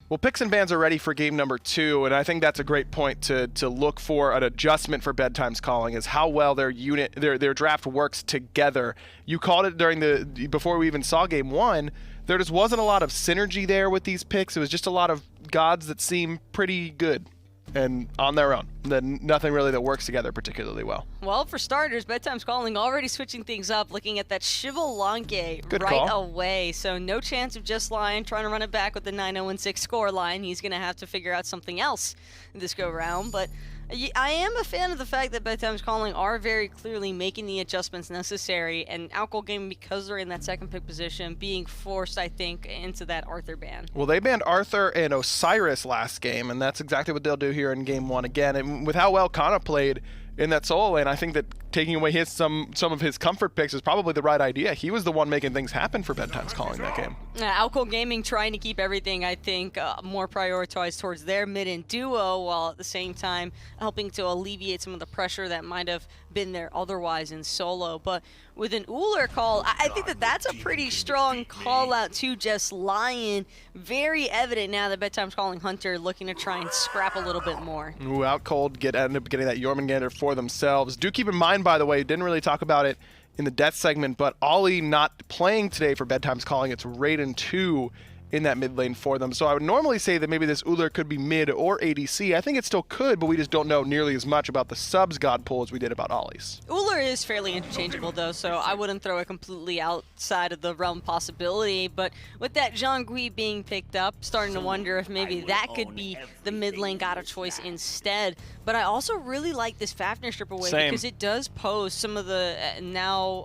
Well, picks and bans are ready for game number 2, and I think that's a great point to look for an adjustment for Bedtimes calling, is how well their draft works together. You called it before we even saw game 1. There just wasn't a lot of synergy there with these picks. It was just a lot of gods that seem pretty good and on their own. Then nothing really that works together particularly well. Well, for starters, Bedtimes calling already switching things up, looking at that Shivalanke right away. So no chance of Just Lion trying to run it back with the 9-0-6 score line. He's going to have to figure out something else this go round. But I am a fan of the fact that Bedtimes calling are very clearly making the adjustments necessary, and Outcold Gaming, because they're in that second pick position, being forced, I think, into that Arthur ban. Well, they banned Arthur and Osiris last game, and that's exactly what they'll do here in game 1 again. And with how well Kana played in that solo lane, I think that taking away some of his comfort picks is probably the right idea. He was the one making things happen for Bedtimes calling that game. Outcold Gaming trying to keep everything, I think, more prioritized towards their mid and duo, while at the same time helping to alleviate some of the pressure that might have been there otherwise in solo. But with an Uller call, I think that that's a pretty strong call out to Just Lion. Very evident now that Bedtimes calling Hunter looking to try and scrap a little bit more. Ooh, Outcold end up getting that Jormungandr for themselves. Do keep in mind, by the way, didn't really talk about it in the death segment, but Ollie not playing today for Bedtimes calling. It's Raiden 2 in that mid lane for them. So I would normally say that maybe this Uller could be mid or ADC. I think it still could, but we just don't know nearly as much about the subs god pool as we did about Ollie's. Uller is fairly interchangeable though, so I wouldn't throw it completely outside of the realm possibility. But with that Zhonghui being picked up, starting to wonder if maybe that could be the mid lane god of choice instead. But I also really like this Fafnir strip away because it does pose some of the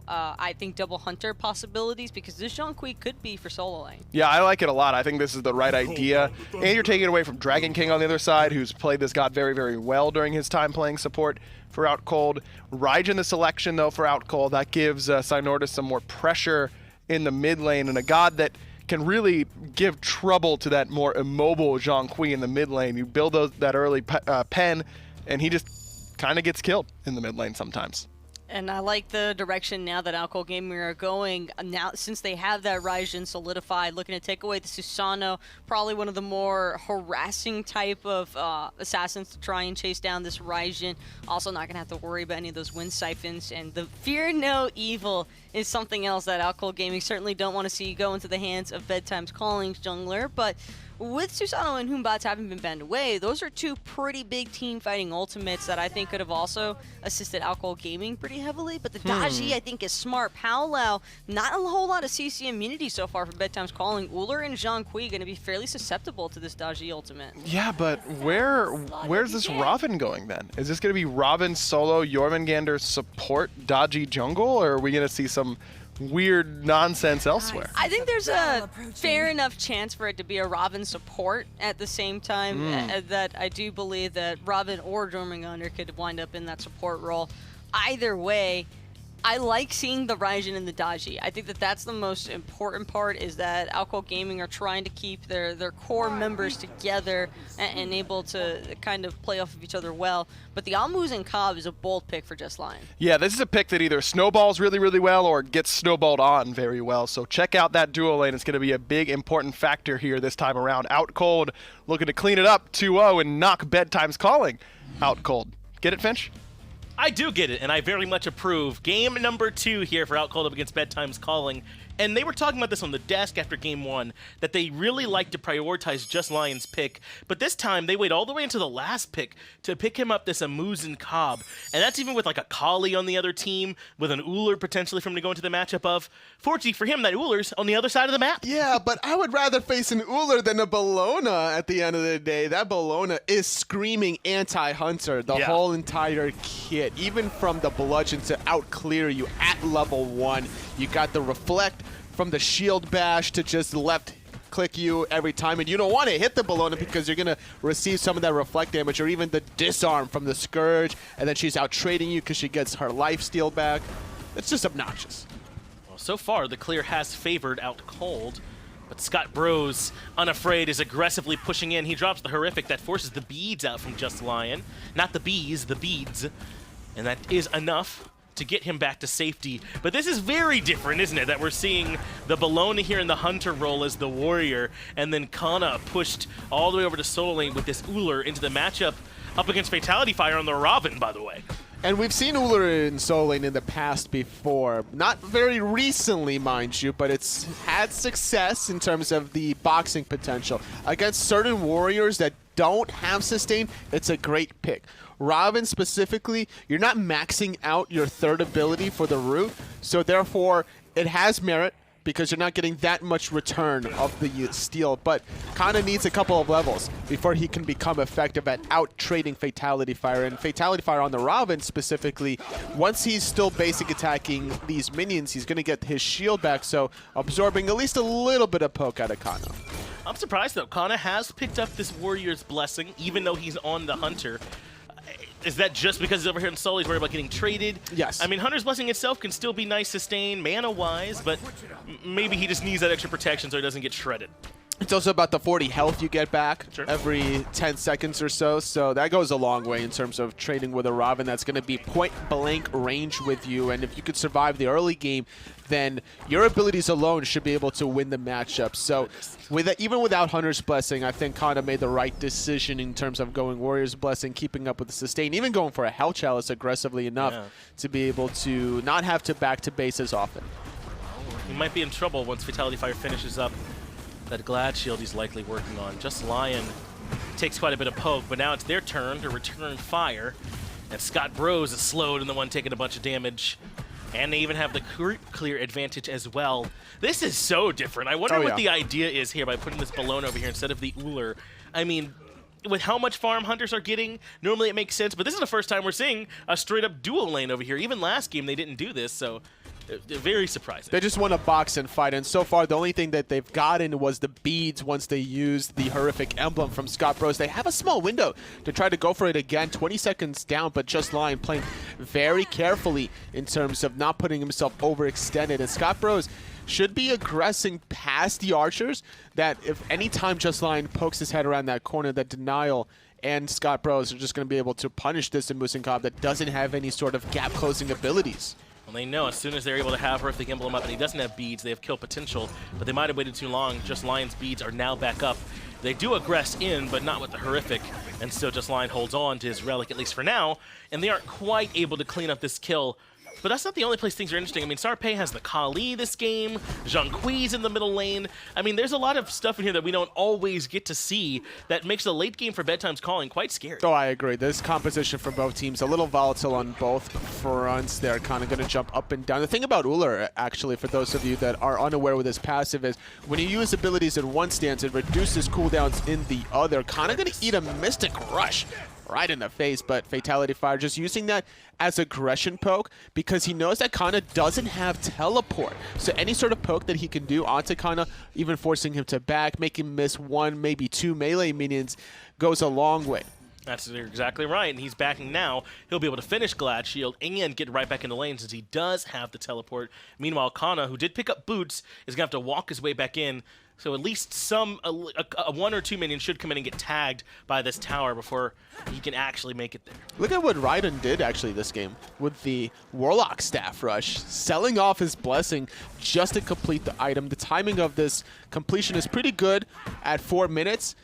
I think double hunter possibilities, because this Zhonghui could be for solo lane. Yeah, I like it a lot. I think this is the right idea. And you're taking it away from Dragon King on the other side, who's played this god very, very well during his time playing support for Outcold. Raijin the selection, though, for Outcold. That gives Synortis some more pressure in the mid lane, and a god that can really give trouble to that more immobile Zhonghui in the mid lane. You build that early pen, and he just kind of gets killed in the mid lane sometimes. And I like the direction now that Outcold Gaming are going. Now, since they have that Raijin solidified, looking to take away the Susano, probably one of the more harassing type of assassins to try and chase down this Raijin. Also not going to have to worry about any of those wind siphons. And the Fear No Evil is something else that Outcold Gaming certainly don't want to see go into the hands of Bedtimes Calling's jungler. But with Susano and Humbats having been banned away, those are two pretty big team fighting ultimates that I think could have also assisted Outcold Gaming pretty heavily. But the Daji, I think, is smart. Powwow, not a whole lot of CC immunity so far for Bedtimes Calling. Uller and Zhonghui going to be fairly susceptible to this Daji ultimate. Yeah, but where's this Robin going then? Is this going to be Robin solo Jormungandr support Daji jungle, or are we going to see some weird nonsense elsewhere? I think there's a fair enough chance for it to be a Robin support at the same time that I do believe that Robin or Jormungandr could wind up in that support role. Either way, I like seeing the Raijin and the Daji. I think that that's the most important part, is that Outcold Gaming are trying to keep their core members together and able to kind of play off of each other well. But the Almuz and Cobb is a bold pick for Just Lion. Yeah, this is a pick that either snowballs really, really well or gets snowballed on very well. So check out that duo lane. It's going to be a big, important factor here this time around. Outcold looking to clean it up 2-0 and knock Bedtimes Calling Outcold. Get it, Finch? I do get it, and I very much approve. Game number 2 here for Outcold up against Bedtimes Calling. And they were talking about this on the desk after game 1, that they really like to prioritize Just Lion's pick. But this time, they wait all the way into the last pick to pick him up this Amuz and Cobb. And that's even with like a Kali on the other team, with an Uller potentially for him to go into the matchup of. Fortunately for him, that Uller's on the other side of the map. Yeah, but I would rather face an Uller than a Bologna at the end of the day. That Bologna is screaming anti-hunter, the whole entire kit. Even from the bludgeon to out-clear you at level 1. You got the reflect from the shield bash to just left click you every time, and you don't want to hit the Bologna because you're going to receive some of that reflect damage, or even the disarm from the Scourge, and then she's out trading you because she gets her life steal back. It's just obnoxious. Well, so far the clear has favored Outcold, but Scott Bros, unafraid, is aggressively pushing in. He drops the horrific that forces the beads out from Just Lion. Not the bees, the beads. And that is enough to get him back to safety. But this is very different, isn't it? That we're seeing the Bologna here in the Hunter role as the Warrior, and then Kana pushed all the way over to solo lane with this Uller into the matchup up against Fatality Fire on the Robin, by the way. And we've seen Uller in solo lane in the past before. Not very recently, mind you, but it's had success in terms of the boxing potential. Against certain warriors that don't have sustain, it's a great pick. Robin specifically, you're not maxing out your third ability for the root, so therefore it has merit because you're not getting that much return of the steal, but kind of needs a couple of levels before he can become effective at out-trading Fatality Fire. And Fatality Fire on the Robin specifically, once he's still basic attacking these minions, he's going to get his shield back, so absorbing at least a little bit of poke out of Kana. I'm surprised, though. Kana has picked up this Warrior's Blessing, even though he's on the Hunter. Is that just because he's over here in solo, he's worried about getting traded? Yes. I mean, Hunter's Blessing itself can still be nice sustain, mana-wise, but maybe he just needs that extra protection so he doesn't get shredded. It's also about the 40 health you get back Sure. every 10 seconds or so, so that goes a long way in terms of trading with a Robin that's going to be point-blank range with you, and if you could survive the early game, then your abilities alone should be able to win the matchup. So even without Hunter's Blessing, I think Kana made the right decision in terms of going Warrior's Blessing, keeping up with the sustain, even going for a Hell Chalice aggressively enough to be able to not have to back to base as often. He might be in trouble once Fatality Fire finishes up that Glad Shield he's likely working on. Just Lion takes quite a bit of poke, but now it's their turn to return fire. And Scott Bros is slowed and the one taking a bunch of damage. And they even have the clear advantage as well. This is so different. I wonder what the idea is here by putting this Bologna over here instead of the Uller. I mean, with how much farm Hunters are getting, normally it makes sense, but this is the first time we're seeing a straight-up dual lane over here. Even last game, they didn't do this, so very surprising. They just want to box and fight, and so far the only thing that they've gotten was the beads once they used the horrific emblem from Scott Bros. They have a small window to try to go for it again. 20 seconds down, but Just Lion playing very carefully in terms of not putting himself overextended. And Scott Bros should be aggressing past the archers, that if any time Just Lion pokes his head around that corner, that denial and Scott Bros are just going to be able to punish this Musinkob that doesn't have any sort of gap closing abilities. Well, they know as soon as they're able to have Horrific Emblem up and he doesn't have beads, they have kill potential, but they might have waited too long. Just Lion's beads are now back up. They do aggress in, but not with the Horrific, and still Just Lion holds on to his relic, at least for now, and they aren't quite able to clean up this kill. But that's not the only place things are interesting. I mean, Sarpei has the Kali this game, Zhongkui's in the middle lane. I mean, there's a lot of stuff in here that we don't always get to see that makes the late game for Bedtimes calling quite scary. Oh, I agree. This composition from both teams, a little volatile on both fronts. They're kind of going to jump up and down. The thing about Uller, actually, for those of you that are unaware with his passive, is when you use abilities in one stance, it reduces cooldowns in the other. Kind of going to eat a Mystic Rush right in the face, but Fatality Fire just using that as aggression poke because he knows that Kana doesn't have teleport. So any sort of poke that he can do onto Kana, even forcing him to back, make him miss one, maybe two melee minions, goes a long way. That's exactly right, and he's backing now. He'll be able to finish Glad Shield and get right back in the lane since he does have the teleport. Meanwhile, Kana, who did pick up boots, is going to have to walk his way back in. So at least a one or two minion should come in and get tagged by this tower before he can actually make it there. Look at what Raiden did actually this game with the Warlock Staff Rush, selling off his Blessing just to complete the item. The timing of this completion is pretty good at 4 minutes,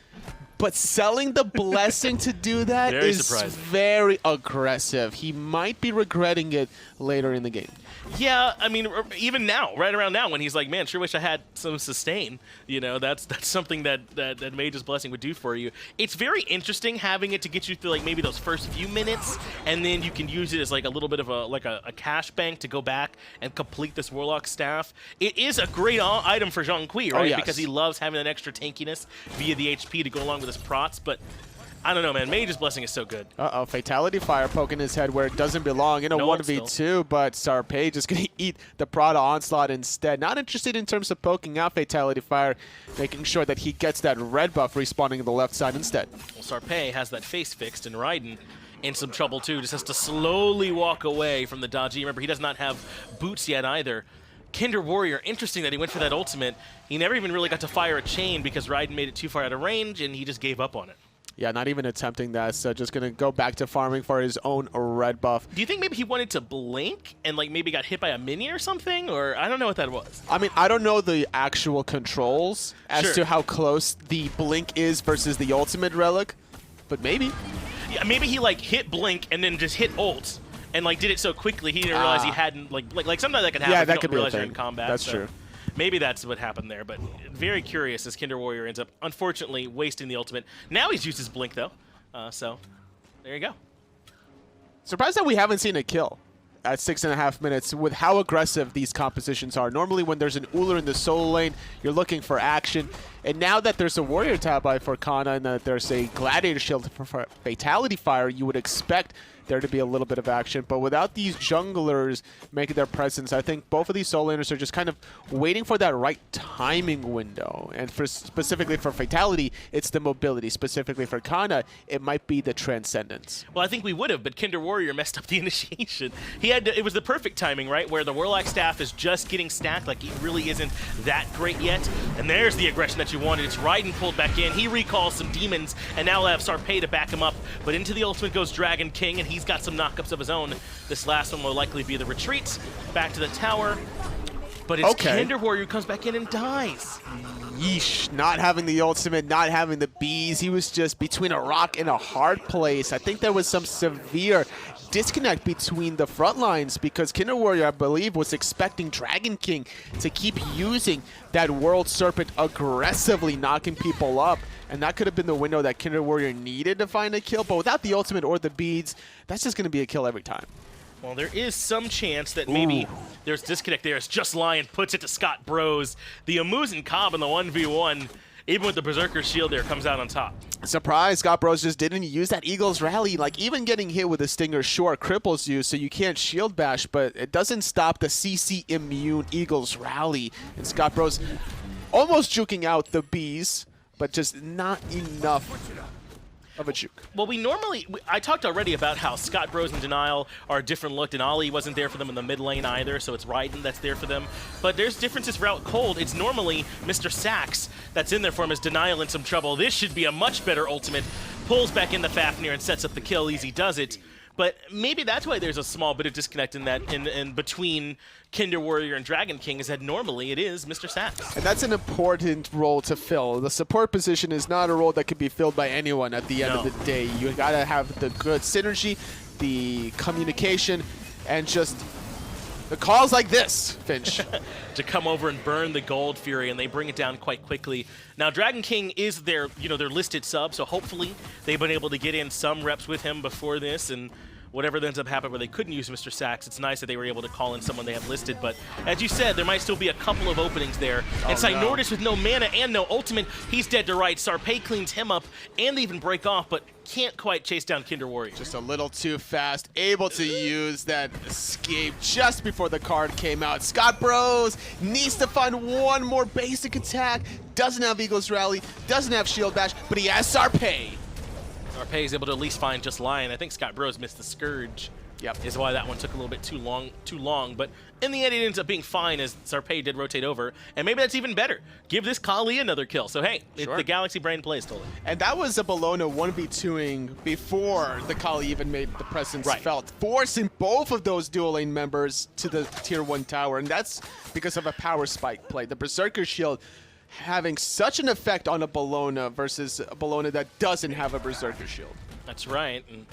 but selling the Blessing to do that is very aggressive. He might be regretting it later in the game. Yeah, I mean, even now, right around now, when he's like, man, sure wish I had some sustain. You know, that's something that Mage's Blessing would do for you. It's very interesting having it to get you through, like, maybe those first few minutes, and then you can use it as, like, a little bit of a cash bank to go back and complete this Warlock Staff. It is a great item for Zhongkui, right? Oh, yes. Because he loves having that extra tankiness via the HP to go along with his prots, but I don't know, man. Mage's Blessing is so good. Uh-oh, Fatality Fire poking his head where it doesn't belong in a 1v2, but Sarpei just going to eat the Prada Onslaught instead. Not interested in terms of poking out Fatality Fire, making sure that he gets that red buff respawning to the left side instead. Well, Sarpei has that face fixed, and Raiden in some trouble too. Just has to slowly walk away from the dodgy. Remember, he does not have boots yet either. Kinder Warrior, interesting that he went for that ultimate. He never even really got to fire a chain because Raiden made it too far out of range, and he just gave up on it. Yeah, not even attempting that. So just going to go back to farming for his own red buff. Do you think maybe he wanted to blink and like maybe got hit by a minion or something? Or I don't know what that was. I mean, I don't know the actual controls as to how close the blink is versus the ultimate relic, but maybe. Yeah, maybe he like hit blink and then just hit ult and like did it so quickly he didn't realize he hadn't like sometimes that can happen. Yeah, if that you could don't be a realize you're thing. in combat. That's so true. Maybe that's what happened there, but very curious as Kinder Warrior ends up unfortunately wasting the ultimate. Now he's used his blink though, so there you go. Surprised that we haven't seen a kill at 6.5 minutes with how aggressive these compositions are. Normally when there's an Uller in the solo lane, you're looking for action. And now that there's a Warrior tab by for Kana and that there's a Gladiator shield for Fatality Fire, you would expect there to be a little bit of action. But without these junglers making their presence, I think both of these solo laners are just kind of waiting for that right timing window. And for specifically for Fatality, it's the mobility. Specifically for Kana, it might be the Transcendence. Well, I think we would have, but Kinder Warrior messed up the initiation. He had to, it was the perfect timing, right? Where the Warlock staff is just getting stacked, like he really isn't that great yet. And there's the aggression that you wanted. It's Raiden pulled back in. He recalls some demons, and now we'll have Sarpei to back him up. But into the ultimate goes Dragon King, and he's got some knockups of his own. This last one will likely be the retreat back to the tower. But it's Kinder Warrior who comes back in and dies. Yeesh, not having the ultimate, not having the bees. He was just between a rock and a hard place. I think there was some severe disconnect between the front lines because Kinder Warrior, I believe, was expecting Dragon King to keep using that World Serpent aggressively knocking people up. And that could have been the window that Kinder Warrior needed to find a kill. But without the ultimate or the beads, that's just going to be a kill every time. Well, there is some chance that maybe there's disconnect there as Just Lion puts it to Scott Bros. The Amusin Cobb in the 1v1, even with the Berserker shield there, comes out on top. Surprise, Scott Bros just didn't use that Eagle's Rally. Like, even getting hit with a Stinger, sure, cripples you, so you can't shield bash, but it doesn't stop the CC immune Eagle's Rally. And Scott Bros almost juking out the bees, but just not enough of a juke. Well, I talked already about how Scott Bros and Denial are a different look. Denali wasn't there for them in the mid lane either, so it's Raiden that's there for them. But there's differences for Outcold. It's normally Mr. Sax that's in there for him as Denial in some trouble. This should be a much better ultimate. Pulls back in the Fafnir and sets up the kill. Easy does it. But maybe that's why there's a small bit of disconnect in that in between Kinder Warrior and Dragon King, is that normally it is Mr. Sax. And that's an important role to fill. The support position is not a role that can be filled by anyone at the end of the day. You gotta have the good synergy, the communication, and just the calls like this, Finch. To come over and burn the Gold Fury, and they bring it down quite quickly. Now, Dragon King is their listed sub, so hopefully they've been able to get in some reps with him before this, and whatever ends up happening where they couldn't use Mr. Sax, it's nice that they were able to call in someone they have listed. But as you said, there might still be a couple of openings there. And Synordis with no mana and no ultimate, he's dead to rights. Sarpei cleans him up, and they even break off, but can't quite chase down Kinder Warrior. Just a little too fast, able to use that escape just before the card came out. Scott Bros needs to find one more basic attack. Doesn't have Eagle's Rally, doesn't have Shield Bash, but he has Sarpei. Sarpei is able to at least find Just Lion. I think Scott Bros missed the Scourge. Yep. Is why that one took a little bit too long. But in the end, it ends up being fine as Sarpei did rotate over. And maybe that's even better. Give this Kali another kill. So, hey, the Galaxy Brain plays totally. And that was a Bologna 1v2ing before the Kali even made the presence felt, forcing both of those dual lane members to the tier 1 tower. And that's because of a power spike play. The Berserker Shield having such an effect on a Bologna versus a Bologna that doesn't have a Berserker Shield. That's right. And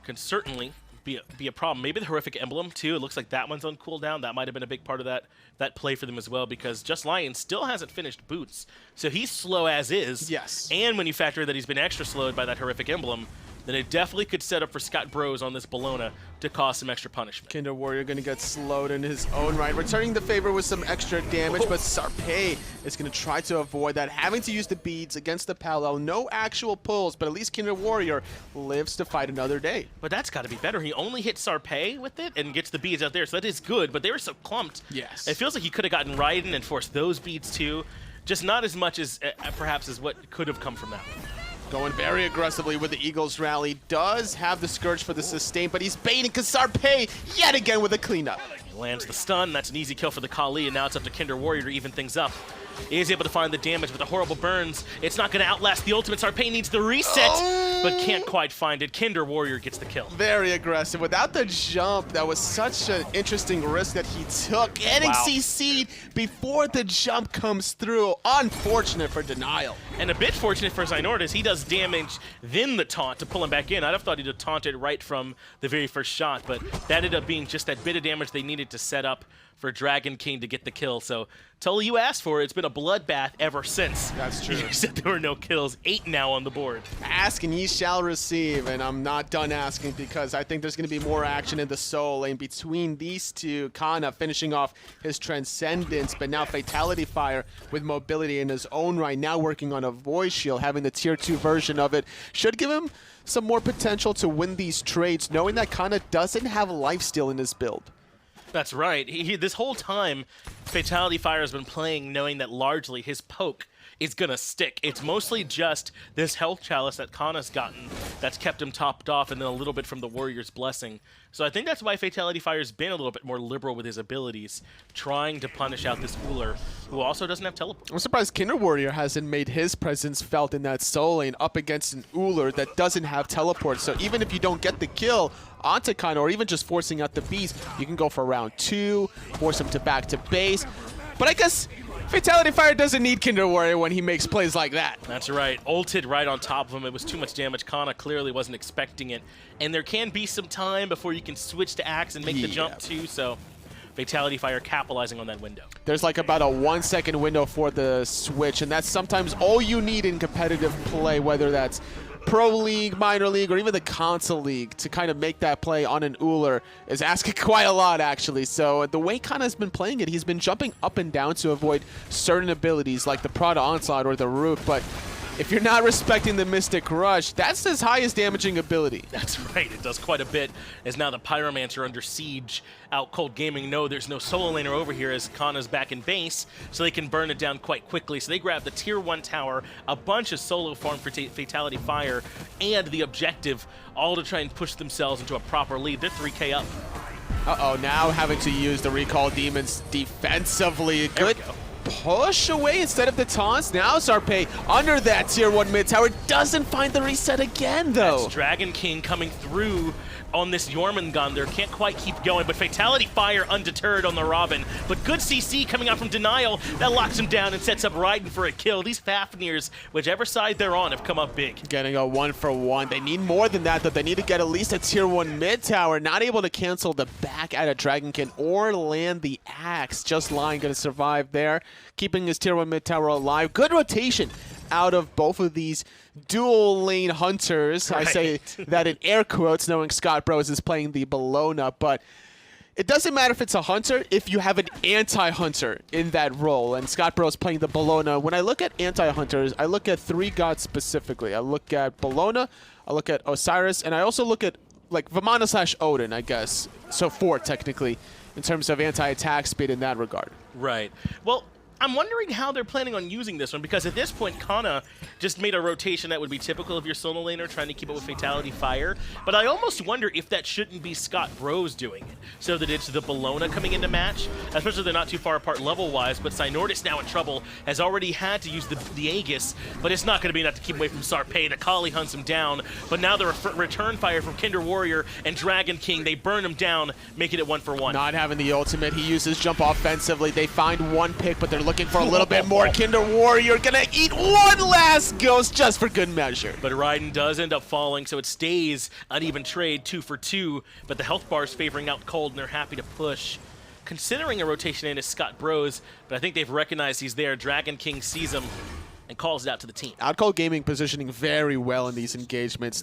can certainly be a problem. Maybe the Horrific Emblem, too. It looks like that one's on cooldown. That might have been a big part of that play for them as well, because Just Lion still hasn't finished boots. So he's slow as is. Yes. And when you factor that he's been extra slowed by that Horrific Emblem, then it definitely could set up for Scott Bros on this Bologna to cause some extra punishment. Kinder Warrior going to get slowed in his own right, returning the favor with some extra damage, but Sarpei is going to try to avoid that, having to use the beads against the Palo. No actual pulls, but at least Kinder Warrior lives to fight another day. But that's got to be better. He only hit Sarpei with it and gets the beads out there, so that is good, but they were so clumped. Yes. It feels like he could have gotten Raiden and forced those beads too, just not as much as perhaps as what could have come from that. Going very aggressively with the Eagles Rally. Does have the Scourge for the sustain, but he's baiting because Sarpei yet again with a cleanup. He lands the stun. That's an easy kill for the Kali, and now it's up to Kinder Warrior to even things up. is able to find the damage with the horrible burns. It's not going to outlast the ultimate. Sarpei needs the reset, but can't quite find it. Kinder Warrior gets the kill. Very aggressive. Without the jump, that was such an interesting risk that he took. Getting CC'd before the jump comes through. Unfortunate for Denial. And a bit fortunate for Zynortis, he does damage, then the taunt to pull him back in. I'd have thought he'd have taunted right from the very first shot, but that ended up being just that bit of damage they needed to set up for Dragon King to get the kill. So, Tully, you asked for it. It's been a bloodbath ever since. That's true. You said there were no kills. 8 now on the board. Ask and ye shall receive, and I'm not done asking because I think there's going to be more action in the soul lane between these two. Kana finishing off his Transcendence, but now Fatality Fire with mobility in his own right, now working on a Void Shield, having the tier 2 version of it. Should give him some more potential to win these trades, knowing that Kana doesn't have lifesteal in his build. That's right. This whole time, Fatality Fire has been playing knowing that largely his poke is going to stick. It's mostly just this health chalice that Kana's gotten that's kept him topped off, and then a little bit from the Warrior's Blessing. So I think that's why Fatality Fire's been a little bit more liberal with his abilities, trying to punish out this Ullr, who also doesn't have teleport. I'm surprised Kinder Warrior hasn't made his presence felt in that soul lane up against an Ullr that doesn't have teleport. So even if you don't get the kill onto Kana, or even just forcing out the beast, you can go for round 2, force him to back to base. But I guess Fatality Fire doesn't need Kinder Warrior when he makes plays like that. That's right. Ulted right on top of him. It was too much damage. Kana clearly wasn't expecting it. And there can be some time before you can switch to Axe and make the jump too, so Fatality Fire capitalizing on that window. There's like about a 1 second window for the switch, and that's sometimes all you need in competitive play, whether that's Pro League, Minor League, or even the Console League, to kind of make that play on an Ullr is asking quite a lot, actually. So the way Kana's been playing it, he's been jumping up and down to avoid certain abilities like the Prada Onslaught or the Root, but if you're not respecting the Mystic Rush, that's his highest damaging ability. That's right. It does quite a bit, as now the Pyromancer under siege. Outcold Gaming know there's no solo laner over here as Kana's back in base, so they can burn it down quite quickly. So they grab the tier 1 tower, a bunch of solo farm for Fatality Fire, and the objective, all to try and push themselves into a proper lead. They're 3K up. Uh-oh, now having to use the Recall Demons defensively. Good push away instead of the taunts. Now Sarpei under that tier 1 mid tower doesn't find the reset again, though. That's Dragon King coming through on this Jormungandr. Can't quite keep going, but Fatality Fire undeterred on the Robin. But good CC coming out from Denial. That locks him down and sets up Raiden for a kill. These Fafnirs, whichever side they're on, have come up big. Getting a 1-for-1. They need more than that, though. They need to get at least a tier 1 mid tower. Not able to cancel the back out of Dragonkin or land the Axe. Just Lion going to survive there, keeping his tier 1 mid tower alive. Good rotation out of both of these dual lane hunters. Right. I say that in air quotes, knowing Scott Bros is playing the Bologna, but it doesn't matter if it's a hunter if you have an anti-hunter in that role, and Scott Bros playing the Bologna. When I look at anti-hunters, I look at 3 gods specifically. I look at Bologna, I look at Osiris, and I also look at like Vamana / Odin, I guess. So 4 technically in terms of anti-attack speed in that regard. Right. Well, I'm wondering how they're planning on using this one, because at this point, Kana just made a rotation that would be typical of your solo laner, trying to keep up with Fatality Fire. But I almost wonder if that shouldn't be Scott Bros doing it, so that it's the Bologna coming into match, especially they're not too far apart level-wise, but Zynortis now in trouble, has already had to use the Aegis, but it's not going to be enough to keep away from Sarpei. The Kali hunts him down, but now the return fire from Kinder Warrior and Dragon King, they burn him down, making it 1-for-1. Not having the ultimate, he uses jump offensively. They find 1 pick, but they're looking for a little bit more. Kinder Warrior gonna eat 1 last ghost just for good measure. But Raiden does end up falling, so it stays uneven trade, 2 for 2, but the health bar is favoring Outcold, and they're happy to push. Considering a rotation in is Scott Bros, but I think they've recognized he's there. Dragon King sees him and calls it out to the team. Outcold Gaming positioning very well in these engagements,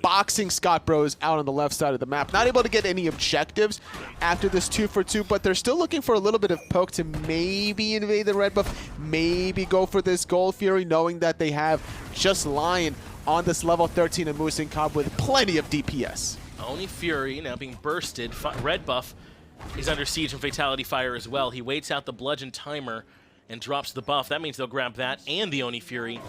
boxing Scott Bros out on the left side of the map. Not able to get any objectives after this 2 for 2, but they're still looking for a little bit of poke to maybe invade the red buff, maybe go for this Gold Fury, knowing that they have just Lion on this level 13 and Moose and Cobb with plenty of DPS. Oni Fury now being bursted. Red buff is under siege from Fatality Fire as well. He waits out the bludgeon timer and drops the buff. That means they'll grab that and the Oni Fury.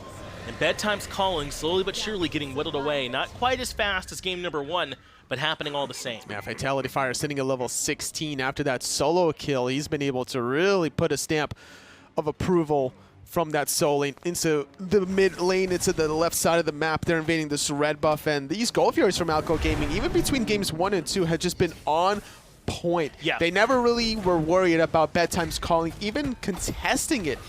And Bedtimes calling, slowly but surely getting whittled away. Not quite as fast as game number 1, but happening all the same. Yeah, Fatality Fire sitting at level 16 after that solo kill. He's been able to really put a stamp of approval from that soul lane into the mid lane, into the left side of the map. They're invading this red buff, and these Gold Furies from Outcold Gaming, even between games 1 and 2, had just been on point. Yeah. They never really were worried about Bedtimes calling, even contesting it.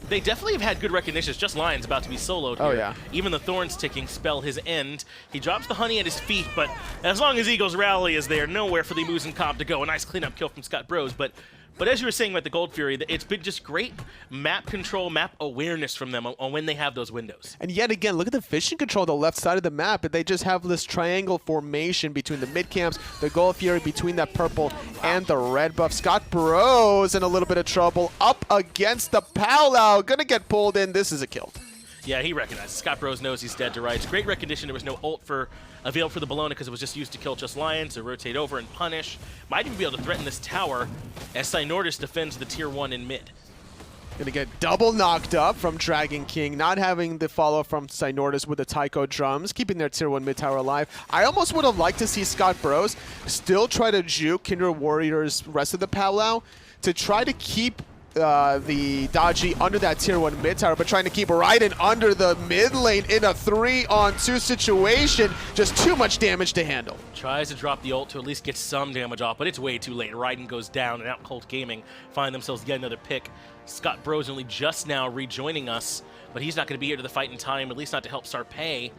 They definitely have had good recognition. It's just Lion's about to be soloed here. Oh, yeah. Even the Thorns ticking spell his end. He drops the honey at his feet, but as long as Eagle's rally is there, nowhere for the Moose and Cobb to go. A nice cleanup kill from Scott Bros, but as you were saying about the Gold Fury, it's been just great map control, map awareness from them on when they have those windows. And yet again, look at the vision control on the left side of the map. They just have this triangle formation between the mid camps, the Gold Fury between that purple and the red buff. Scott Bros in a little bit of trouble up against the Powwow. Gonna get pulled in. This is a kill. Yeah, he recognizes. Scott Bros knows he's dead to rights. Great recognition. There was no ult available for the Bologna because it was just used to kill just Lions, to rotate over and punish. Might even be able to threaten this tower as Synordus defends the tier 1 in mid. Gonna get double knocked up from Dragon King, not having the follow from Synordus with the Taiko drums, keeping their tier 1 mid tower alive. I almost would have liked to see Scott Bros still try to juke Kindred Warriors' rest of the Powwow to try to keep the Dodgy under that tier 1 mid tower, but trying to keep Raiden under the mid lane in a 3-on-2 situation. Just too much damage to handle. Tries to drop the ult to at least get some damage off, but it's way too late. Raiden goes down, and Outcold Gaming find themselves yet another pick. Scott Bros only just now rejoining us, but he's not going to be here to the fight in time, at least not to help Sarpei,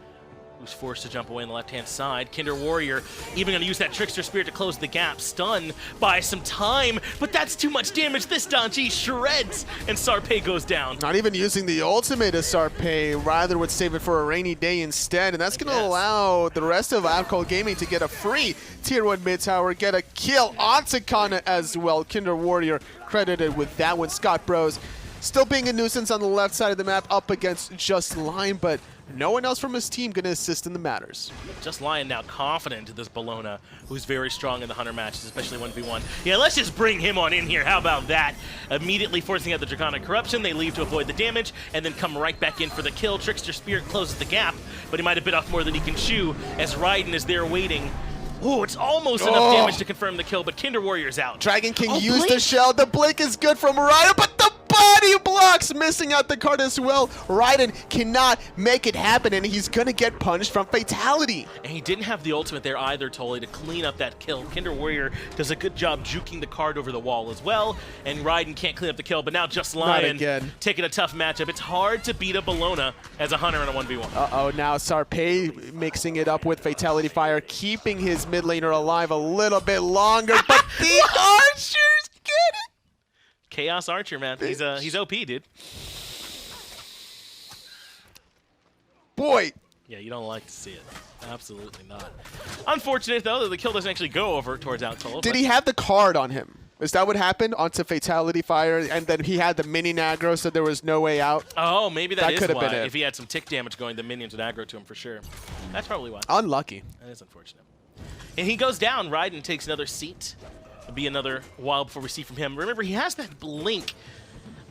who's forced to jump away on the left-hand side. Kinder Warrior even going to use that Trickster Spirit to close the gap. Stun by some time, but that's too much damage. This Danji shreds, and Sarpei goes down. Not even using the ultimate as Sarpei, rather would save it for a rainy day instead, and that's going to allow the rest of Outcold Gaming to get a free tier 1 mid tower, get a kill onto Kana as well. Kinder Warrior credited with that one. Scott Bros still being a nuisance on the left side of the map up against Just Lion, but no one else from his team going to assist in the matters. Just Lion now confident to this Bologna, who's very strong in the Hunter matches, especially 1v1. Yeah, let's just bring him on in here. How about that? Immediately forcing out the Draconic Corruption. They leave to avoid the damage and then come right back in for the kill. Trickster Spirit closes the gap, but he might have bit off more than he can chew as Raiden is there waiting. Oh, it's almost enough damage to confirm the kill, but Kinder Warrior's out. Dragon King used the shell. The blink is good from Raiden, but the body blocks, missing out the card as well. Raiden cannot make it happen, and he's going to get punished from Fatality. And he didn't have the ultimate there either, Tolly, to clean up that kill. Kinder Warrior does a good job juking the card over the wall as well, and Raiden can't clean up the kill, but now Just Lion taking a tough matchup. It's hard to beat a Bologna as a Hunter in a 1v1. Uh-oh, now Sarpei mixing it up with Fatality Fire, keeping his mid laner alive a little bit longer, but the Archers get it! Chaos Archer, man. He's OP, dude. Boy. Yeah, you don't like to see it. Absolutely not. Unfortunate, though, that the kill doesn't actually go over towards Outcold. Did he have the card on him? Is that what happened? Onto Fatality Fire, and then he had the mini aggro, so there was no way out? Oh, maybe that is could have why. been it. If he had some tick damage going, the minions would aggro to him for sure. That's probably why. Unlucky. That is unfortunate. And he goes down. Raiden takes another seat. It'll be another while before we see from him. Remember, he has that blink.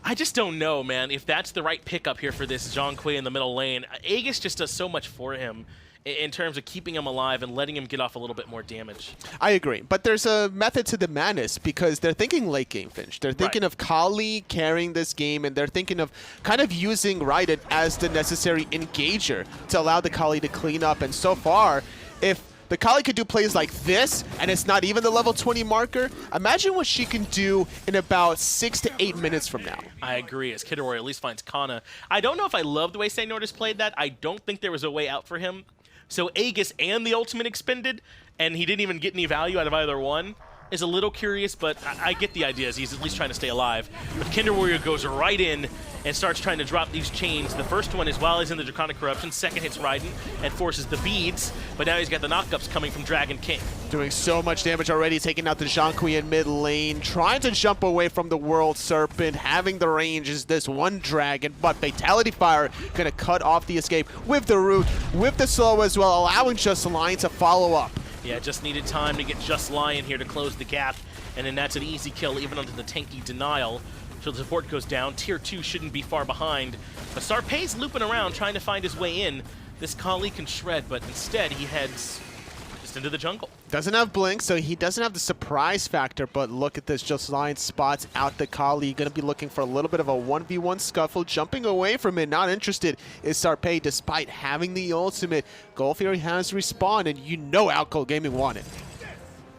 I just don't know, man, if that's the right pickup here for this Zhong Kui in the middle lane. Aegis just does so much for him in terms of keeping him alive and letting him get off a little bit more damage. I agree, but there's a method to the madness because they're thinking late game Finch. They're thinking of Kali carrying this game, and they're thinking of kind of using Raiden as the necessary engager to allow the Kali to clean up. And so far, if the Kali could do plays like this, and it's not even the level 20 marker, imagine what she can do in about 6 to 8 minutes from now. I agree, as Kid Warrior at least finds Kana. I don't know if I love the way Synordus played that. I don't think there was a way out for him. So Aegis and the ultimate expended, and he didn't even get any value out of either one, is a little curious, but I get the idea. He's at least trying to stay alive. But Kinder Warrior goes right in and starts trying to drop these chains. The first one is while he's in the Draconic Corruption. Second hits Raiden and forces the beads, but now he's got the knockups coming from Dragon King. Doing so much damage already, taking out the Zhong Kui in mid lane, trying to jump away from the World Serpent, having the range is this one dragon, but Fatality Fire gonna cut off the escape with the root, with the slow as well, allowing Just Lion to follow up. Yeah, just needed time to get Just Lion here to close the gap, and then that's an easy kill even onto the tanky Denial. So the support goes down. Tier 2 shouldn't be far behind, but Sarpei's looping around trying to find his way in. This Kali can shred, but instead he heads just into the jungle. Doesn't have Blink, so he doesn't have the surprise factor, but look at this. Just Lion spots out the Kali. Going to be looking for a little bit of a 1v1 scuffle. Jumping away from it, not interested, is Sarpei, despite having the ultimate. Gold Fury has respawned, and you know Outcold Gaming won it.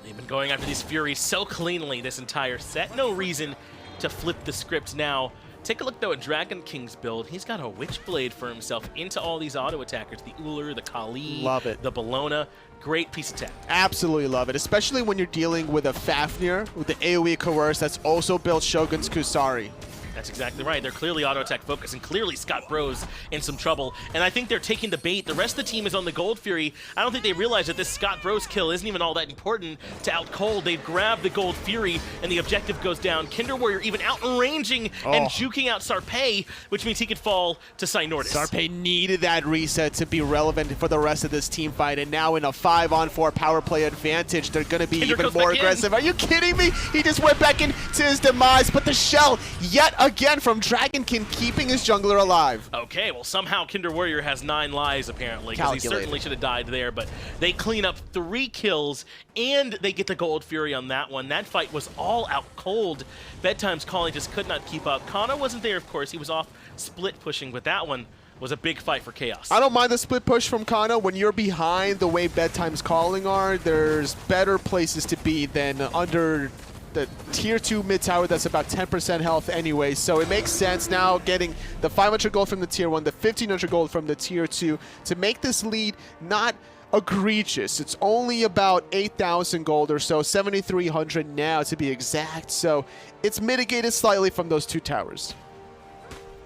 They've been going after these Furies so cleanly this entire set. No reason to flip the script now. Take a look, though, at Dragon King's build. He's got a Witchblade for himself into all these auto attackers. The Ullr, the Kali, love it. The Bellona. Great piece of tech. Absolutely love it, especially when you're dealing with a Fafnir with the AoE Coerce that's also built Shogun's Kusari. That's exactly right. They're clearly auto attack focused, and clearly Scott Bro's in some trouble. And I think they're taking the bait. The rest of the team is on the Gold Fury. I don't think they realize that this Scott Bro's kill isn't even all that important to Outcold. They've grabbed the Gold Fury, and the objective goes down. Kinder Warrior even out-ranging and juking out Sarpei, which means he could fall to Synortis. Sarpei needed that reset to be relevant for the rest of this team fight, and now in a 5-on-4 power play advantage, they're going to be even more aggressive. Are you kidding me? He just went back into his demise, but the shell yet again from Dragon King, keeping his jungler alive. Okay, well, somehow Kinder Warrior has 9 lives, apparently, because he certainly should have died there, but they clean up 3 kills, and they get the Gold Fury on that one. That fight was all out cold. Bedtimes calling just could not keep up. Kana wasn't there, of course. He was off split pushing, but that one was a big fight for Chaos. I don't mind the split push from Kana. When you're behind the way Bedtimes calling are, there's better places to be than under the tier 2 mid tower that's about 10% health anyway, so it makes sense now getting the 500 gold from the tier 1, the 1500 gold from the tier 2 to make this lead not egregious. It's only about 8,000 gold or so, 7,300 now to be exact, so it's mitigated slightly from those 2 towers.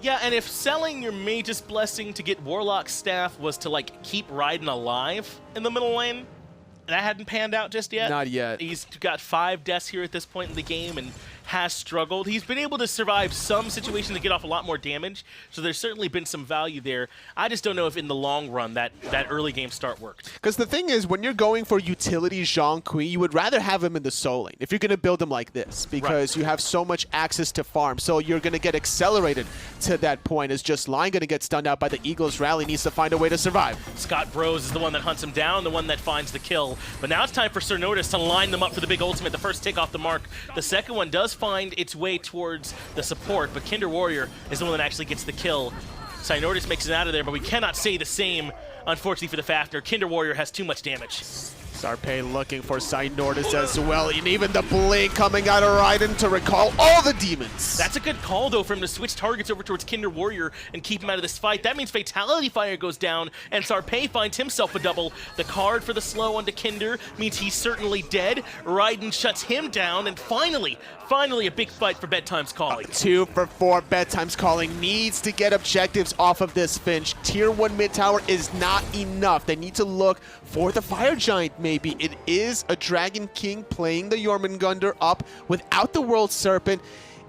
Yeah, and if selling your Mage's Blessing to get Warlock's Staff was to, like, keep Raiden alive in the middle lane, that hadn't panned out just yet. Not yet. He's got 5 deaths here at this point in the game and has struggled. He's been able to survive some situations to get off a lot more damage, so there's certainly been some value there. I just don't know if in the long run that early game start worked. Because the thing is, when you're going for utility Zhang Kui, you would rather have him in the soul lane if you're going to build him like this, because you have so much access to farm. So you're going to get accelerated to that point. Is just Lion going to get stunned out by the Eagles rally, needs to find a way to survive. Scott Bros is the one that hunts him down, the one that finds the kill. But now it's time for Synortis to line them up for the big ultimate. The first tick off the mark. The second one does find its way towards the support, but Kinder Warrior is the one that actually gets the kill. Synortis makes it out of there, but we cannot say the same, unfortunately, for the Fafnir. Kinder Warrior has too much damage. Sarpei looking for Synortis as well, and even the blink coming out of Raiden to recall all the demons. That's a good call, though, for him to switch targets over towards Kinder Warrior and keep him out of this fight. That means Fatality Fire goes down, and Sarpei finds himself a double. The card for the slow onto Kinder means he's certainly dead. Raiden shuts him down, and finally a big fight for Bedtimes calling. 2 for 4. Bedtimes calling needs to get objectives off of this Finch. Tier 1 mid tower is not enough. They need to look for the Fire Giant, maybe. It is a Dragon King playing the Jormungandr up without the World Serpent.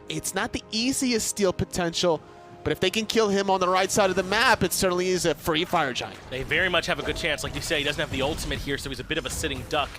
It's not the easiest steal potential, but if they can kill him on the right side of the map, it certainly is a free Fire Giant. They very much have a good chance. Like you say, he doesn't have the ultimate here, so he's a bit of a sitting duck.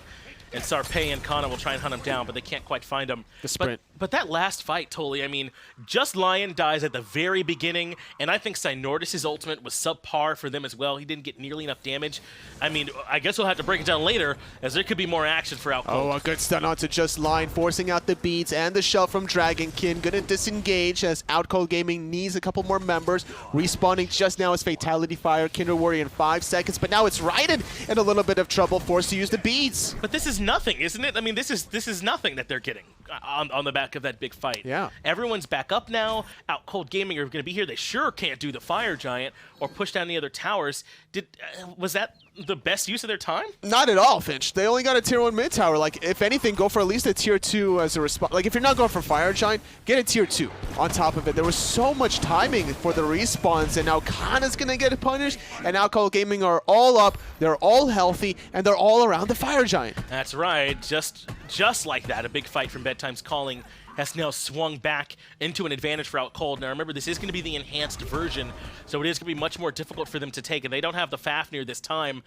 And Sarpei and Kana will try and hunt him down, but they can't quite find him. The sprint. But that last fight, Totally, I mean, Just Lion dies at the very beginning, and I think Synortis' ultimate was subpar for them as well. He didn't get nearly enough damage. I mean, I guess we'll have to break it down later, as there could be more action for Outcold. Oh, a good stun onto Just Lion, forcing out the beads and the shell from Dragon King. Gonna disengage as Outcold Gaming needs a couple more members. Respawning just now is Fatality Fire, Kinder Warrior in 5 seconds, but now it's Raiden in a little bit of trouble, forced to use the beads. But this is nothing, isn't it? I mean, this is nothing that they're getting on the back of that big fight. Yeah. Everyone's back up now. Outcold Gaming are going to be here. They sure can't do the Fire Giant or push down the other towers. Was that the best use of their time? Not at all, Finch. They only got a tier 1 mid tower. Like, if anything, go for at least a tier 2 as a response. Like, if you're not going for Fire Giant, get a tier 2 on top of it. There was so much timing for the respawns, and now Kana's going to get punished, and Outcold Gaming are all up, they're all healthy, and they're all around the Fire Giant. That's right. Just like that, a big fight from Bedtimes calling has now swung back into an advantage for Outcold. Now remember, this is going to be the enhanced version, so it is going to be much more difficult for them to take, and they don't have the Fafnir this time.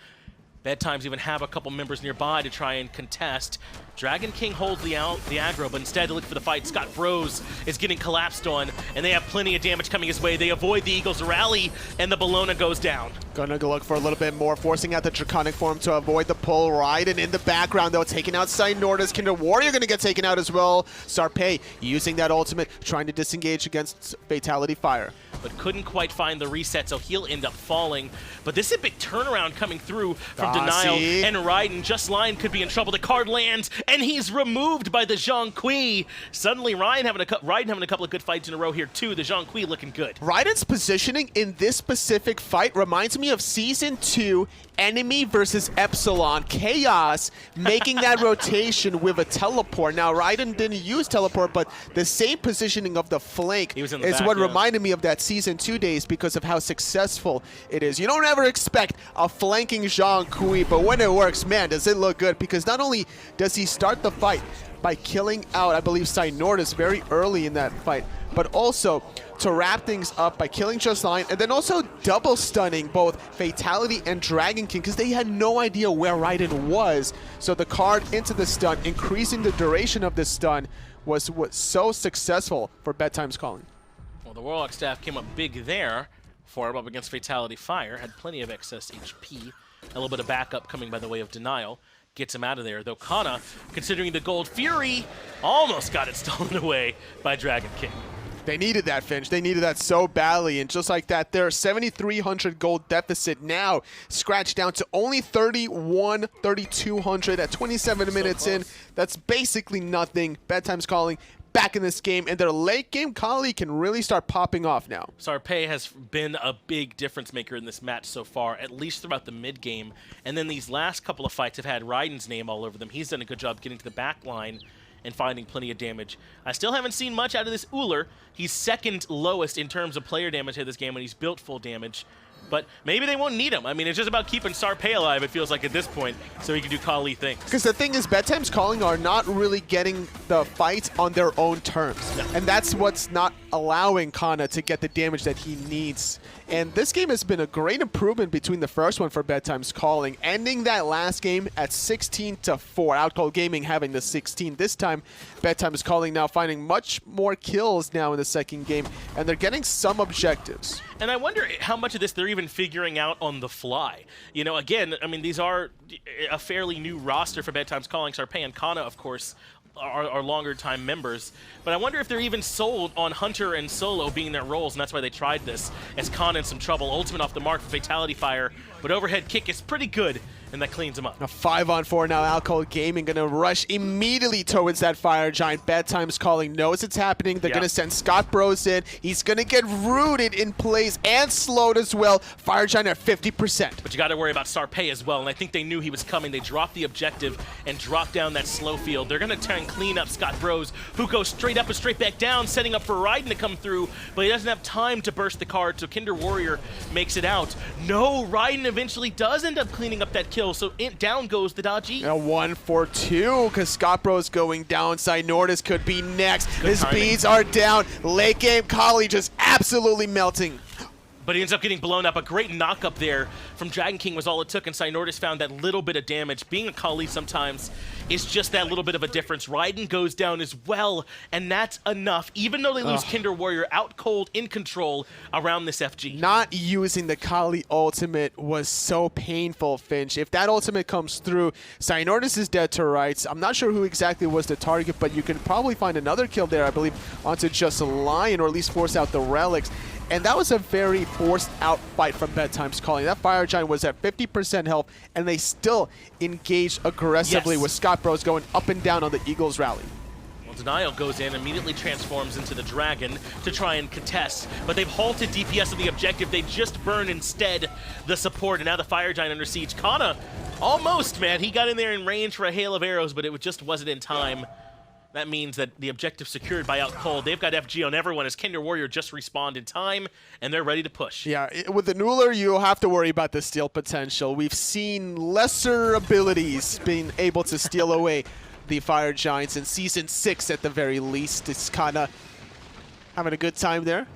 Bedtimes even have a couple members nearby to try and contest. Dragon King holds the aggro, but instead they look for the fight. Scott Bros is getting collapsed on, and they have plenty of damage coming his way. They avoid the Eagles rally, and the Bologna goes down. Gonna go look for a little bit more, forcing out the Draconic form to avoid the pull. Raiden in the background, though, taking out Nordis. Kinder Warrior gonna get taken out as well. Sarpei using that ultimate, trying to disengage against Fatality Fire. But couldn't quite find the reset, so he'll end up falling. But this is a big turnaround coming through from Denial, and Raiden. Just Lion could be in trouble. The card lands, and he's removed by the Zhang Kui. Suddenly, Raiden having a couple of good fights in a row here, too. The Zhang Kui looking good. Raiden's positioning in this specific fight reminds me of Season 2 Enemy versus Epsilon. Chaos making that rotation with a teleport. Now, Raiden didn't use teleport, but the same positioning of the flank is back, what reminded me of that Season 2 days because of how successful it is. You don't ever expect a flanking Zhang Kui, but when it works, man, does it look good. Because not only does he start the fight by killing out, I believe, Nordis very early in that fight, but also to wrap things up by killing Just Lion, and then also double stunning both Fatality and Dragon King because they had no idea where Raiden was. So the card into the stun, increasing the duration of the stun, was so successful for Bedtimes Calling. Well, the Warlock staff came up big there for him up against Fatality Fire. Had plenty of excess HP. A little bit of backup coming by the way of Denial. Gets him out of there, though Kana, considering the Gold Fury, almost got it stolen away by Dragon King. They needed that, Finch. They needed that so badly. And just like that, their 7,300 gold deficit now scratched down to only 3,200 at 27 minutes in. That's basically nothing. Bedtimes Calling back in this game, and their late game Kali can really start popping off now. Sarpei has been a big difference maker in this match so far, at least throughout the mid game. And then these last couple of fights have had Raiden's name all over them. He's done a good job getting to the back line and finding plenty of damage. I still haven't seen much out of this Uller. He's second lowest in terms of player damage here this game when he's built full damage. But maybe they won't need him. I mean, it's just about keeping Sarpei alive, it feels like, at this point, so he can do Kali things. Because the thing is, Bedtimes Calling are not really getting the fight on their own terms. No. And that's what's not allowing Kana to get the damage that he needs. And this game has been a great improvement between the first one for Bedtimes Calling, ending that last game at 16-4. Outcold Gaming having the 16 this time. Bedtimes Calling now finding much more kills now in the second game, and they're getting some objectives. And I wonder how much of this they're even figuring out on the fly. You know, again, I mean, these are a fairly new roster for Bedtimes Calling. Sarpei and Kana, of course, are longer time members. But I wonder if they're even sold on Hunter and Solo being their roles, and that's why they tried this. As Kana in some trouble, ultimate off the mark for Fatality Fire, but overhead kick is pretty good, and that cleans him up. A 5-on-4 now. Outcold Gaming gonna rush immediately towards that Fire Giant. Bedtimes Calling knows it's happening. They're gonna send Scott Bros in. He's gonna get rooted in place and slowed as well. Fire Giant at 50%. But you got to worry about Sarpei as well, and I think they knew he was coming. They dropped the objective and dropped down that slow field. They're going to try and clean up Scott Bros, who goes straight up and straight back down, setting up for Raiden to come through, but he doesn't have time to burst the card, so Kinder Warrior makes it out. No, Raiden eventually does end up cleaning up that kill, so down goes the dodgy. A 1-for-2, because Scott Bros going down. Nordis could be next. His speeds are down. Late game, Kali just absolutely melting. But he ends up getting blown up. A great knock-up there from Dragon King was all it took, and Nordis found that little bit of damage. Being a Kali sometimes is just that little bit of a difference. Raiden goes down as well, and that's enough. Even though they lose Kinder Warrior, Outcold in control around this FG. Not using the Kali ultimate was so painful, Finch. If that ultimate comes through, Nordis is dead to rights. I'm not sure who exactly was the target, but you can probably find another kill there, I believe, onto Just Lion, or at least force out the relics. And that was a very forced out fight from Bedtimes Calling. That Fire Giant was at 50% health, and they still engaged aggressively with Scott Bros going up and down on the Eagles rally. Well, Denial goes in, immediately transforms into the Dragon to try and contest, but they've halted DPS of the objective. They just burn instead the support, and now the Fire Giant under siege. Kana, almost, man. He got in there in range for a hail of arrows, but it just wasn't in time. That means that the objective secured by Outcold. They've got FG on everyone as Kinder Warrior just respawned in time, and they're ready to push. Yeah, with the Nuller, you'll have to worry about the steal potential. We've seen lesser abilities being able to steal away the Fire Giants in Season 6 at the very least. It's kind of having a good time there.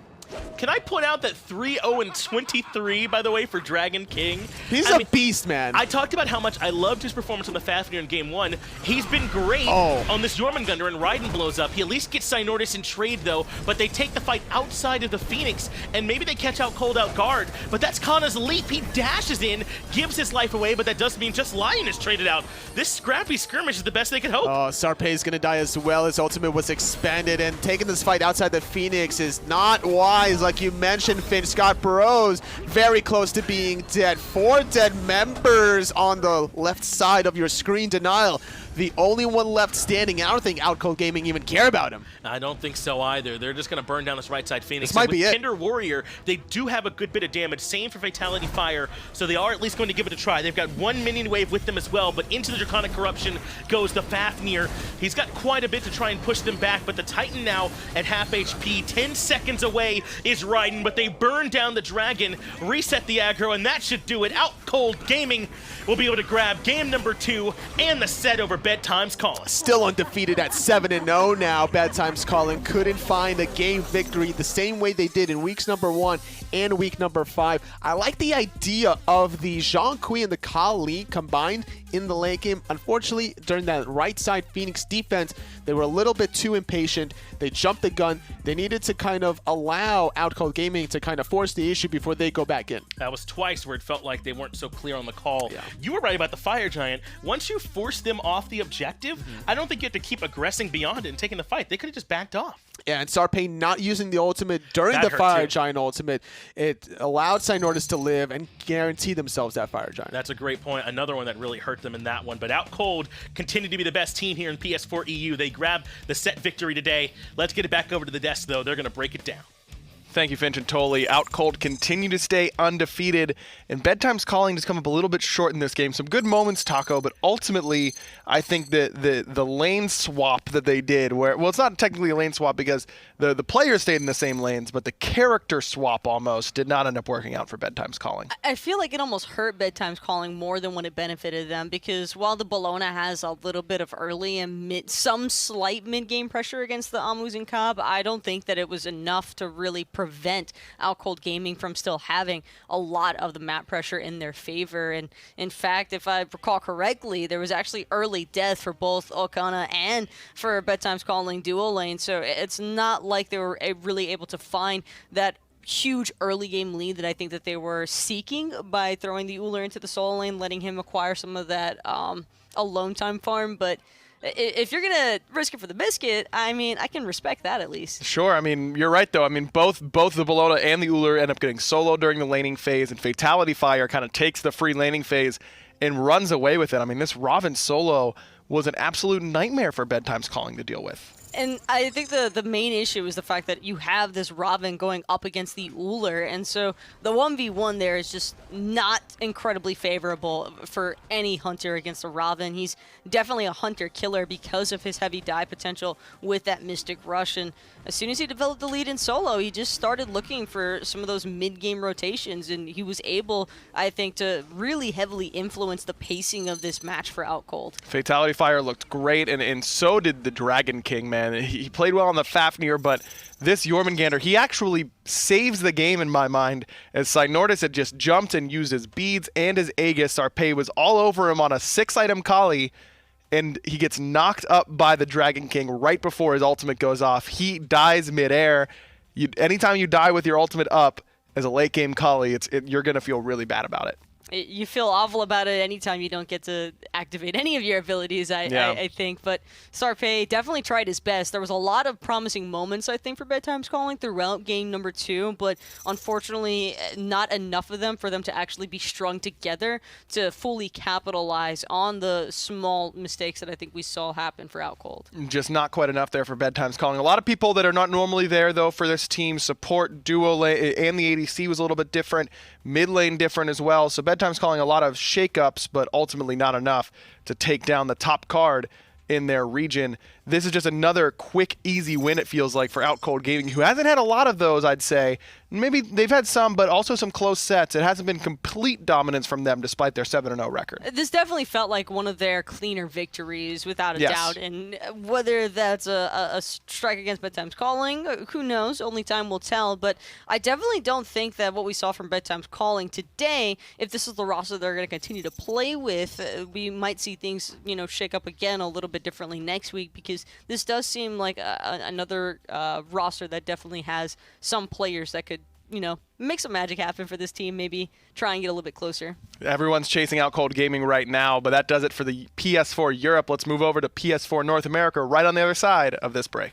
Can I point out that 3-0-23, by the way, for Dragon King? He's I a mean, beast, man. I talked about how much I loved his performance on the Fafnir in Game 1. He's been great on this Jormungandr, and Raiden blows up. He at least gets Cynortus in trade, though, but they take the fight outside of the Phoenix, and maybe they catch Outcold out guard, but that's Kana's leap. He dashes in, gives his life away, but that does mean just Lion is traded out. This scrappy skirmish is the best they could hope. Oh, Sarpei's gonna die as well. His ultimate was expanded, and taking this fight outside the Phoenix is not wise. Like you mentioned, Finn, Scott Burrows very close to being dead. 4 dead members on the left side of your screen. Denial, the only one left standing. I don't think Outcold Gaming even care about him. I don't think so either. They're just going to burn down this right side Phoenix. This might be it. Kinder Warrior, they do have a good bit of damage. Same for Fatality Fire, so they are at least going to give it a try. They've got 1 minion wave with them as well, but into the Draconic Corruption goes the Fafnir. He's got quite a bit to try and push them back, but the Titan now at half HP. 10 seconds away is Raiden, but they burn down the Dragon, reset the aggro, and that should do it. Outcold Gaming will be able to grab game number 2 and the set over Bedtimes Calling. Still undefeated at 7-0 now. Bedtimes Calling couldn't find a game victory the same way they did in weeks number 1 and week number 5. I like the idea of the Zhang Kui and the Kali combined in the late game. Unfortunately, during that right side Phoenix defense, they were a little bit too impatient. They jumped the gun. They needed to kind of allow Outcold Gaming to kind of force the issue before they go back in. That was twice where it felt like they weren't so clear on the call. Yeah. You were right about the Fire Giant. Once you force them off the objective, I don't think you have to keep aggressing beyond it and taking the fight. They could have just backed off. Yeah, and Sarpei not using the ultimate during That the hurt Fire too. Giant ultimate, it allowed Cynortus to live and guarantee themselves that Fire Giant. That's a great point. Another one that really hurt them in that one. But Outcold continued to be the best team here in PS4 EU. They grabbed the set victory today. Let's get it back over to the desk, though. They're going to break it down. Thank you, Finch and Tolly. Outcold continue to stay undefeated, and Bedtimes Calling has come up a little bit short in this game. Some good moments, Taco, but ultimately, I think that the lane swap that they did, where, well, it's not technically a lane swap because the players stayed in the same lanes, but the character swap almost did not end up working out for Bedtimes Calling. I feel like it almost hurt Bedtimes Calling more than when it benefited them, because while the Bologna has a little bit of early and some slight mid-game pressure against the Amus and Cobb, I don't think that it was enough to really prevent Outcold Gaming from still having a lot of the map pressure in their favor. And in fact, if I recall correctly, there was actually early death for both Okana and for Bedtimes Calling dual lane, so it's not like they were really able to find that huge early game lead that I think that they were seeking by throwing the Uller into the solo lane, letting him acquire some of that alone time farm. But if you're going to risk it for the biscuit, I mean, I can respect that at least. Sure. I mean, you're right, though. I mean, both the Bologna and the Uller end up getting solo during the laning phase, and Fatality Fire kind of takes the free laning phase and runs away with it. I mean, this Raven solo was an absolute nightmare for Bedtimes Calling to deal with. And I think the main issue is the fact that you have this Raven going up against the Uller, and so the 1v1 there is just not incredibly favorable for any hunter against a Raven. He's definitely a hunter-killer because of his heavy die potential with that Mystic Rush, and as soon as he developed the lead in solo, he just started looking for some of those mid-game rotations, and he was able, I think, to really heavily influence the pacing of this match for Outcold. Fatality Fire looked great, and so did the Dragon King, man. He played well on the Fafnir, but this Jormungandr, he actually saves the game in my mind, as Cynortus had just jumped and used his beads and his Aegis. Sarpei was all over him on a 6-item Kali, and he gets knocked up by the Dragon King right before his ultimate goes off. He dies midair. Anytime you die with your ultimate up as a late-game Kali, you're going to feel really bad about it. You feel awful about it anytime you don't get to activate any of your abilities, I think. But Sarpei definitely tried his best. There was a lot of promising moments, I think, for Bedtimes Calling throughout game number 2, but unfortunately not enough of them for them to actually be strung together to fully capitalize on the small mistakes that I think we saw happen for Outcold. Just not quite enough there for Bedtimes Calling. A lot of people that are not normally there, though, for this team. Support, duo lane, and the ADC was a little bit different. Mid lane different as well. So Bedtimes Calling a lot of shakeups, but ultimately not enough to take down the top card in their region. this is just another quick, easy win, it feels like, for Outcold Gaming, who hasn't had a lot of those, I'd say. Maybe they've had some, but also some close sets. It hasn't been complete dominance from them despite their 7-0 record. This definitely felt like one of their cleaner victories, without a Yes. doubt. And whether that's a strike against Bedtimes Calling, who knows? Only time will tell. But I definitely don't think that what we saw from Bedtimes Calling today, if this is the roster they're going to continue to play with, we might see things, shake up again a little bit differently next week, because this does seem like another roster that definitely has some players that could make some magic happen for this team, maybe try and get a little bit closer. Everyone's chasing Outcold Gaming right now, but that does it for the PS4 Europe. Let's move over to PS4 North America right on the other side of this break.